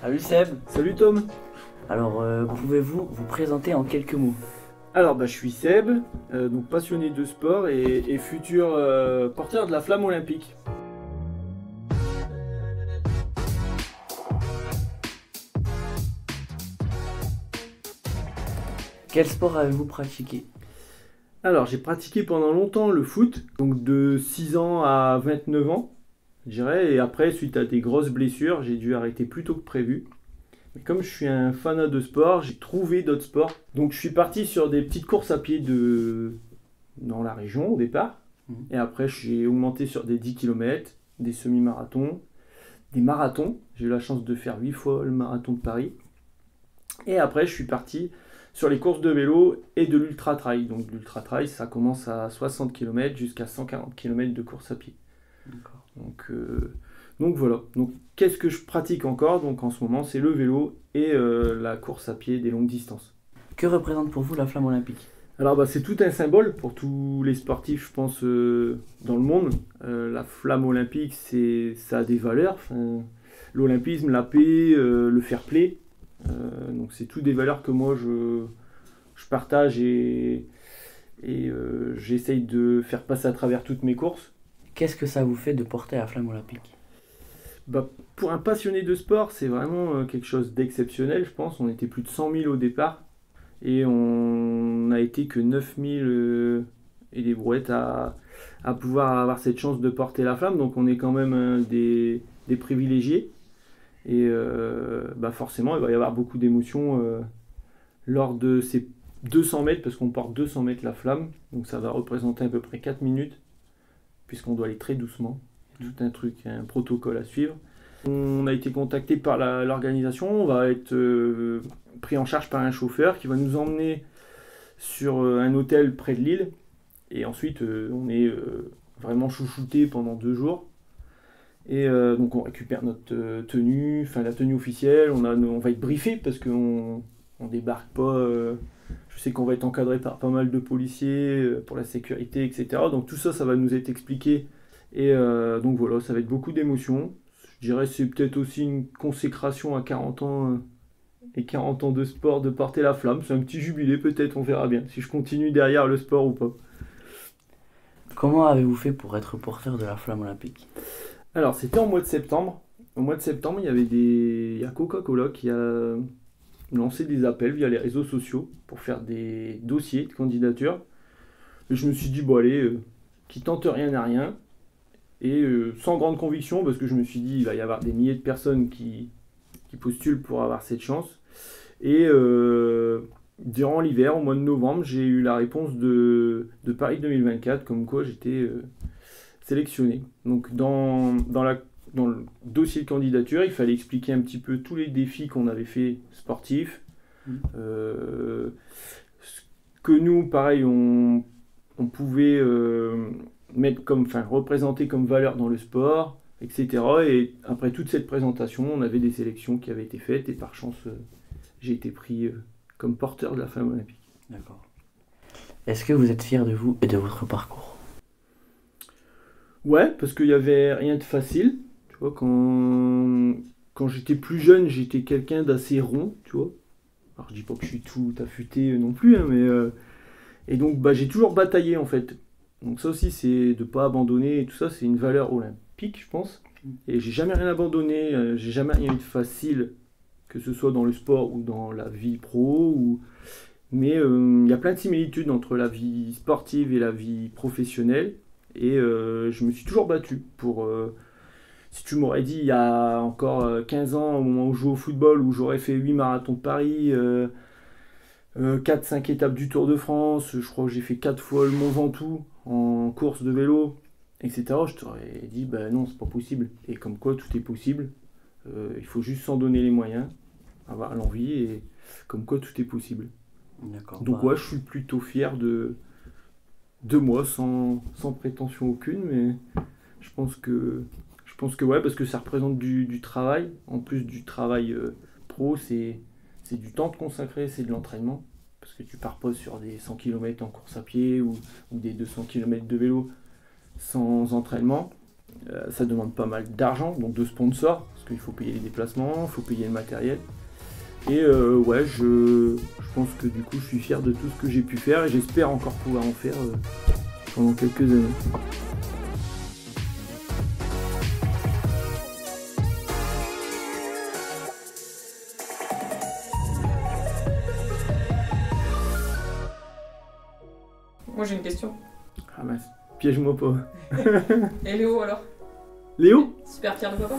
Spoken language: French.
Salut Seb. Salut Tom. Alors, pouvez-vous vous présenter en quelques mots? Alors je suis Seb, donc passionné de sport et futur porteur de la flamme olympique. Quel sport avez-vous pratiqué? Alors j'ai pratiqué pendant longtemps le foot, donc de 6 ans à 29 ans, je dirais, et après suite à des grosses blessures, j'ai dû arrêter plus tôt que prévu. Mais comme je suis un fanat de sport, j'ai trouvé d'autres sports. Donc je suis parti sur des petites courses à pied dans la région au départ. Et après j'ai augmenté sur des 10 km, des semi-marathons, des marathons. J'ai eu la chance de faire 8 fois le marathon de Paris. Et après je suis parti sur les courses de vélo et de l'ultra-trail. Donc l'ultra-trail ça commence à 60 km jusqu'à 140 km de course à pied. D'accord. Donc voilà. Donc qu'est-ce que je pratique encore? Donc en ce moment c'est le vélo et la course à pied des longues distances. Que représente pour vous la flamme olympique? Alors c'est tout un symbole pour tous les sportifs, je pense, dans le monde. La flamme olympique, ça a des valeurs. Enfin, l'olympisme, la paix, le fair play. Donc c'est tout des valeurs que moi je partage et j'essaye de faire passer à travers toutes mes courses. Qu'est-ce que ça vous fait de porter la flamme olympique? Pour un passionné de sport, c'est vraiment quelque chose d'exceptionnel, je pense. On était plus de 100 000 au départ et on n'a été que 9 000 et des brouettes à pouvoir avoir cette chance de porter la flamme. Donc on est quand même des privilégiés. Et forcément, il va y avoir beaucoup d'émotions lors de ces 200 mètres, parce qu'on porte 200 mètres la flamme. Donc ça va représenter à peu près 4 minutes, puisqu'on doit aller très doucement. Tout un truc, un protocole à suivre. On a été contacté par l'organisation, on va être pris en charge par un chauffeur qui va nous emmener sur un hôtel près de Lille. Et ensuite, on est vraiment chouchouté pendant 2 jours. Et donc on récupère notre tenue, enfin la tenue officielle, on va être briefé parce qu'on débarque pas. Je sais qu'on va être encadré par pas mal de policiers pour la sécurité, etc. Donc tout ça, ça va nous être expliqué. Et donc voilà, ça va être beaucoup d'émotions. Je dirais que c'est peut-être aussi une consécration à 40 ans et 40 ans de sport de porter la flamme. C'est un petit jubilé peut-être, on verra bien si je continue derrière le sport ou pas. Comment avez-vous fait pour être porteur de la flamme olympique? Alors c'était en mois de septembre. Au mois de septembre, il y a Coca-Cola qui a lancé des appels via les réseaux sociaux pour faire des dossiers de candidature. Et je me suis dit, bon allez, qui tente rien n'a rien. Et sans grande conviction, parce que je me suis dit, il va y avoir des milliers de personnes qui postulent pour avoir cette chance. Et durant l'hiver, au mois de novembre, j'ai eu la réponse de Paris 2024, comme quoi j'étais sélectionné. Donc dans le dossier de candidature, il fallait expliquer un petit peu tous les défis qu'on avait fait sportifs. Ce que nous, pareil, on pouvait représenter comme valeur dans le sport, etc. Et après toute cette présentation, on avait des sélections qui avaient été faites et par chance, j'ai été pris comme porteur de la flamme olympique. D'accord. Est-ce que vous êtes fier de vous et de votre parcours? Ouais, parce qu'il n'y avait rien de facile. Tu vois, quand j'étais plus jeune, j'étais quelqu'un d'assez rond, tu vois. Alors je dis pas que je suis tout affûté non plus, hein, mais et donc j'ai toujours bataillé en fait. Donc ça aussi c'est de pas abandonner et tout ça, c'est une valeur olympique, je pense. Et j'ai jamais rien abandonné, j'ai jamais rien eu de facile, que ce soit dans le sport ou dans la vie pro. Mais il y a plein de similitudes entre la vie sportive et la vie professionnelle. Et je me suis toujours battu pour. Si tu m'aurais dit il y a encore 15 ans, au moment où je jouais au football, où j'aurais fait 8 marathons de Paris, 4-5 étapes du Tour de France, je crois que j'ai fait 4 fois le Mont Ventoux en course de vélo, etc., je t'aurais dit, ben non, c'est pas possible. Et comme quoi, tout est possible. Il faut juste s'en donner les moyens, avoir l'envie, et comme quoi, tout est possible. D'accord. Donc ouais, je suis plutôt fier de moi, sans prétention aucune, mais je pense que ouais, parce que ça représente du travail. En plus du travail pro, c'est du temps de consacrer, c'est de l'entraînement. Parce que tu pars pas sur des 100 km en course à pied ou des 200 km de vélo sans entraînement. Ça demande pas mal d'argent, donc de sponsors. Parce qu'il faut payer les déplacements, il faut payer le matériel. Et ouais, je pense que du coup je suis fier de tout ce que j'ai pu faire et j'espère encore pouvoir en faire pendant quelques années. Moi j'ai une question. Ah mince, piège-moi pas. Et Léo alors? Léo? Super fier de papa?